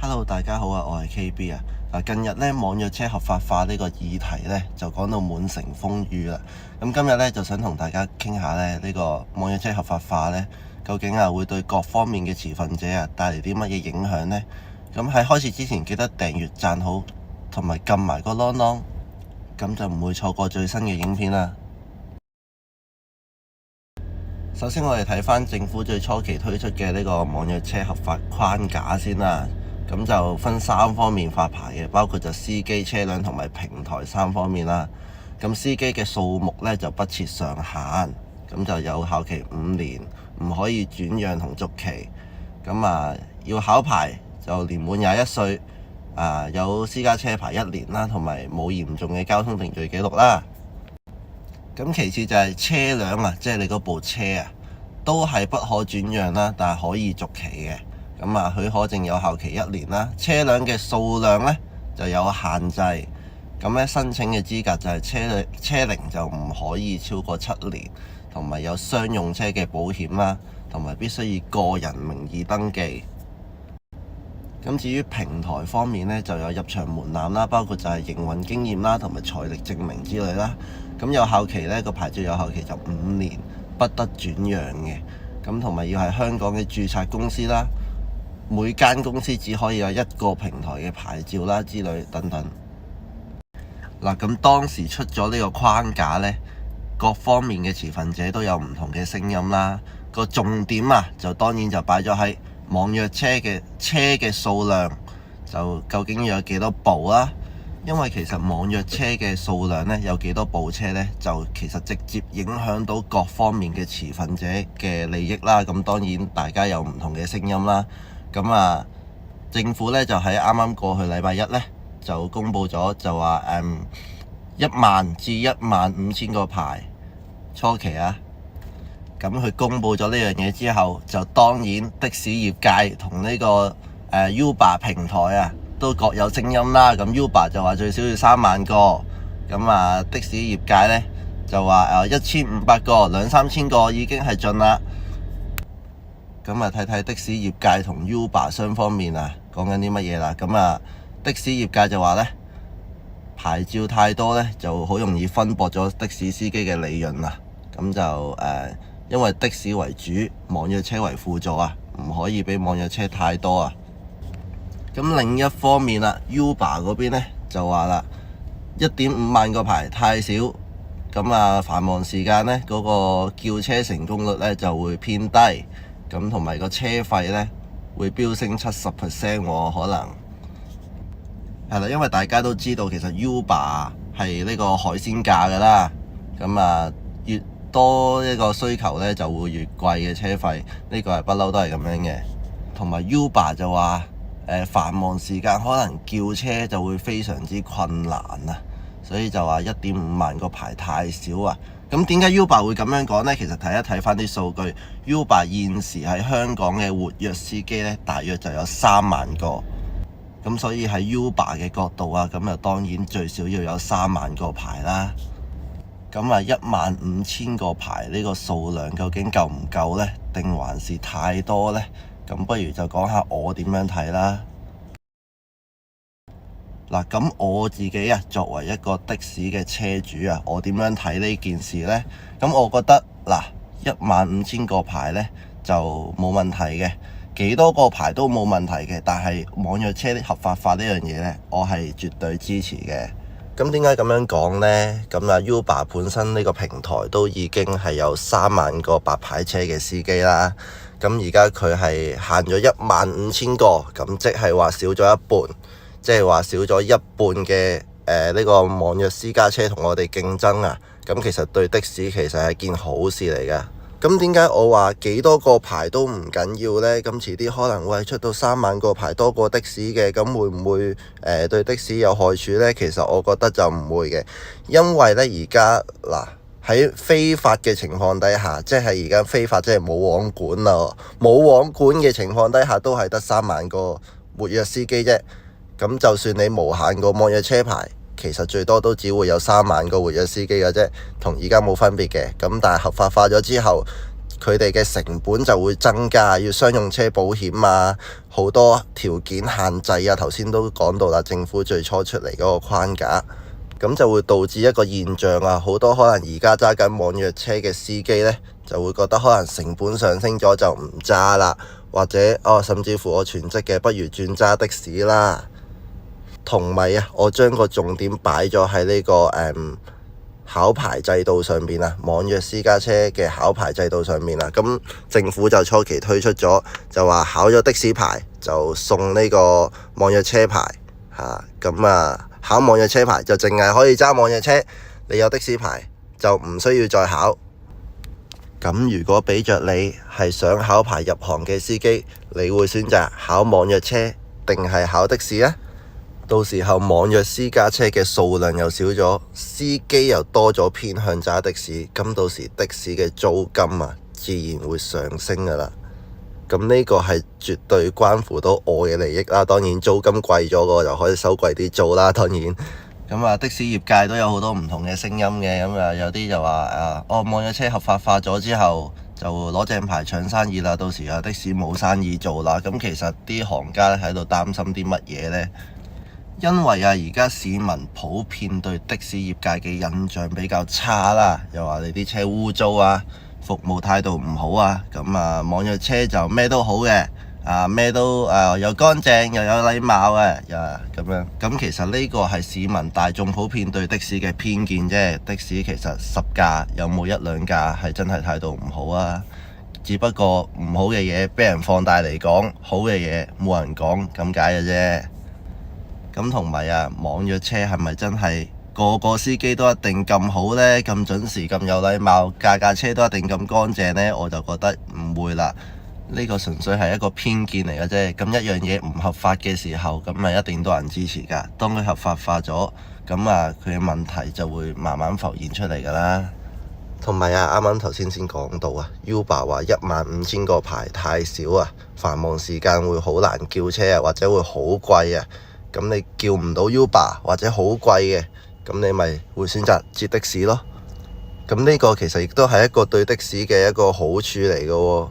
Hello，大家好啊，我係 KB 啊。近日呢，網約車合法化呢個議題呢，就講到滿城風雨啦。咁今日呢，就想同大家傾下呢個網約車合法化呢，究竟會對各方面嘅持份者帶嚟啲乜嘢影響呢？咁喺開始之前，記得訂閱、讚好同埋撳埋個啷啷，咁就唔會錯過最新嘅影片啦。首先，我哋睇返政府最初期推出嘅呢個網約車合法框架先啦。咁就分3方面發牌嘅，包括就司機、車輛同埋平台3方面啦。咁司機嘅數目呢就不設上限，咁就有效期5年，唔可以轉讓同續期。咁要考牌就年滿21歲，有私家車牌1年啦，同埋冇嚴重嘅交通程序記錄啦。咁其次就係車輛即係你嗰部車都係不可轉讓啦，但係可以續期嘅。咁許可證有效期1年啦。車輛嘅數量呢就有限制。咁咧申請嘅資格就係車齡就唔可以超過7年，同埋有商用車嘅保險啦，同埋必須以個人名義登記。咁至於平台方面呢，就有入場門檻啦，包括就係營運經驗啦，同埋財力證明之類啦。咁有效期呢個牌照有效期就5年，不得轉讓嘅。咁同埋要係香港嘅註冊公司啦，每間公司只可以有1個平台嘅牌照啦，之類等等。咁當時出咗呢個框架呢，各方面嘅持份者都有唔同嘅聲音啦。個重點就當然就擺咗喺網約車嘅數量，就究竟要有幾多部啦？因為其實網約車嘅數量呢，有幾多部車呢，就其實直接影響到各方面嘅持份者嘅利益啦。咁當然大家有唔同嘅聲音啦。咁政府呢，就喺啱啱過去禮拜一呢，就公布咗，就話1萬至15000個牌初期咁佢公布咗呢樣嘢之後，就當然的士業界同呢個Uber 平台都各有聲音啦。咁 Uber 就話最少要3萬個，咁的士業界呢，就話1500個，2-3千個已經係盡啦。咁睇睇的士業界同 Uber 雙方面講緊啲乜嘢啦。咁的士業界就話呢，牌照太多呢，就好容易分薄咗的士司機嘅利潤啦。咁就因為的士為主，網約車為輔助唔可以俾網約車太多咁另一方面Uber 嗰邊呢，就話啦，1.5萬個牌太少，咁繁忙時間呢，嗰個叫車成功率呢就會偏低，咁同埋個車費呢會飆升70%可能係啦。因為大家都知道其實 Uber 係呢個海鮮價噶啦，咁越多一個需求呢，就會越貴嘅車費，呢個係不嬲都係咁樣嘅。同埋 Uber 就話繁忙時間可能叫車就會非常之困難所以就話1.5萬個牌太少咁點解 Uber 會咁樣講呢？其實睇一睇翻啲數據，Uber 現時喺香港嘅活躍司機呢，大約就有3萬個。咁所以喺 Uber 嘅角度咁就當然最少要有3萬個牌啦。咁15000個牌呢個數量究竟夠唔夠呢？定還是太多呢？咁不如就講下我點樣睇啦。咁我自己作為一個的士嘅車主我點樣睇呢件事呢？咁我覺得15000個牌呢就冇問題嘅，幾多個牌都冇問題嘅。但係網約車合法化呢樣嘢呢，我係絕對支持嘅。咁點解咁樣講呢？咁Uber 本身呢個平台都已經係有3萬個白牌車嘅司機啦。咁而家佢係限咗15000個，咁即係話少咗一半，即係話少咗一半嘅呢個網約私家車同我哋競爭咁其實對的士其實係件好事嚟㗎。咁點解我話幾多個牌都唔緊要呢？咁遲啲可能會係出到3萬個牌多過的士嘅，咁會唔會對的士有害處呢？其實我覺得就唔會嘅，因為呢而家喺非法嘅情況底下，即係而家非法即係冇網管啦，冇網管嘅情況底下都係得3萬個活躍司機啫。咁就算你無限個網約車牌，其實最多都只會有3萬個活躍司機嘅啫，同而家冇分別嘅。咁但係合法化咗之後，佢哋嘅成本就會增加，要商用車保險啊，好多條件限制啊。頭先都講到啦，政府最初出嚟嗰個框架，咁就會導致一個現象啊，好多可能而家揸緊網約車嘅司機呢，就會覺得可能成本上升咗就唔揸啦，或者甚至乎我全職嘅不如轉揸的士啦。同埋啊，我將個重點擺咗喺呢個考牌制度上面啊，網約私家車嘅考牌制度上面啊，咁政府就初期推出咗，就話考咗的士牌就送呢個網約車牌嚇，咁考網約車牌就淨係可以揸網約車，你有的士牌就唔需要再考。咁如果俾着你係想考牌入行嘅司機，你會選擇考網約車定係考的士啊？到時候網約私家車嘅數量又少咗，司機又多咗偏向揸的士，咁到時的士嘅租金自然會上升噶啦。咁呢個係絕對關乎到我嘅利益啦。當然租金貴咗，我就可以收貴啲租啦。當然，咁的士業界都有好多唔同嘅聲音嘅。咁有啲就話網約車合法化咗之後，就攞正牌搶生意啦。到時的士冇生意做啦。咁其實啲行家喺度擔心啲乜嘢呢？因為而家市民普遍對的士業界嘅印象比較差啦，又話你啲車污糟啊，服務態度唔好啊，咁網約車就咩都好嘅，咩都又乾淨又有禮貌嘅，咁樣。咁其實呢個係市民大眾普遍對的士嘅偏見啫。的士其實10架有冇1兩架係真係態度唔好啊？只不過唔好嘅嘢俾人放大嚟講，好嘅嘢冇人講咁解嘅啫。咁同埋網約車係咪真係個個司機都一定咁好呢？咁準時咁有禮貌，架車都一定咁乾淨呢？我就覺得唔會啦。呢個純粹係一個偏見嚟嘅啫。咁一樣嘢唔合法嘅時候，咁咪一定多人支持㗎。當佢合法化咗，咁佢嘅問題就會慢慢浮現出嚟㗎啦。同埋啱啱頭先講到Uber 話15000個牌太少繁忙時間會好難叫車或者會好貴咁你叫唔到 Uber 或者好貴嘅，咁你咪會選擇接的士咯。咁呢個其實亦都係一個對的士嘅一個好處嚟嘅。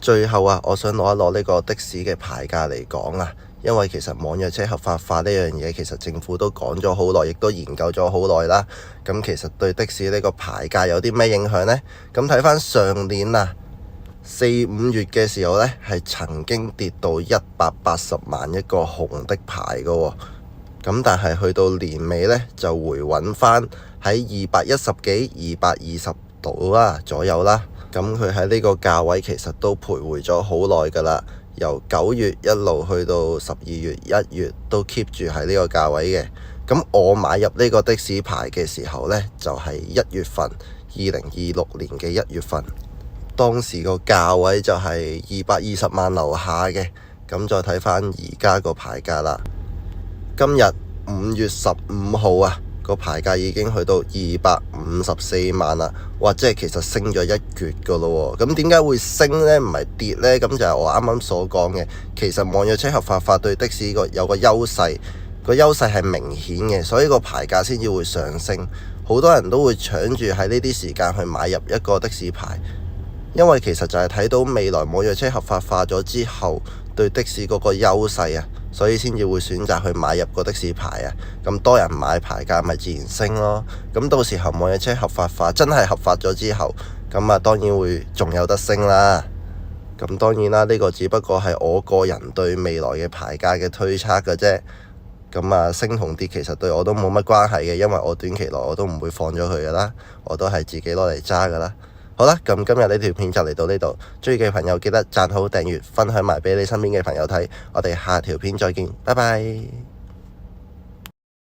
最後我想攞一攞呢個的士嘅牌價嚟講因為其實網約車合法化呢樣嘢，其實政府都講咗好耐，亦都研究咗好耐啦。咁其實對的士呢個牌價有啲咩影響呢？咁睇返上年4、5月嘅時候呢，係曾經跌到180萬一個紅的牌嘅喎。咁但係去到年尾呢，就回穩返喺210幾、220度左右啦。咁佢喺呢個價位其實都徘徊咗好耐㗎啦。由9月一路去到12月、1月都 keep 住喺呢個價位嘅。咁我買入呢個的士牌嘅時候呢，就係1月份，2026年嘅1月份。當時個價位就係220萬樓下嘅。咁再睇返而家個牌價啦。今日5月15號個牌價已經去到254萬啦，或者係其實升咗一橛噶咯喎。咁點解會升呢？唔係跌呢？咁就係我啱啱所講嘅。其實網約車合法化對的士有個優勢，個優勢係明顯嘅，所以個牌價先至會上升。好多人都會搶住喺呢啲時間去買入一個的士牌。因為其實就係睇到未來網約車合法化咗之後對的士嗰個優勢所以先至會選擇去買入個的士牌咁多人買，牌價咪自然升咯。咁到時候網約車合法化真係合法咗之後，咁當然會仲有得升啦。咁當然啦，呢個只不過係我個人對未來嘅牌價嘅推測嘅啫。咁升同跌其實對我都冇乜關係嘅，因為我短期內我都唔會放咗佢噶啦，我都係自己攞嚟揸噶啦。好啦，咁今日呢條片就嚟到呢度，鍾意嘅朋友記得讚好、訂閱、分享埋俾你身邊嘅朋友睇。我哋下條片再見，拜拜。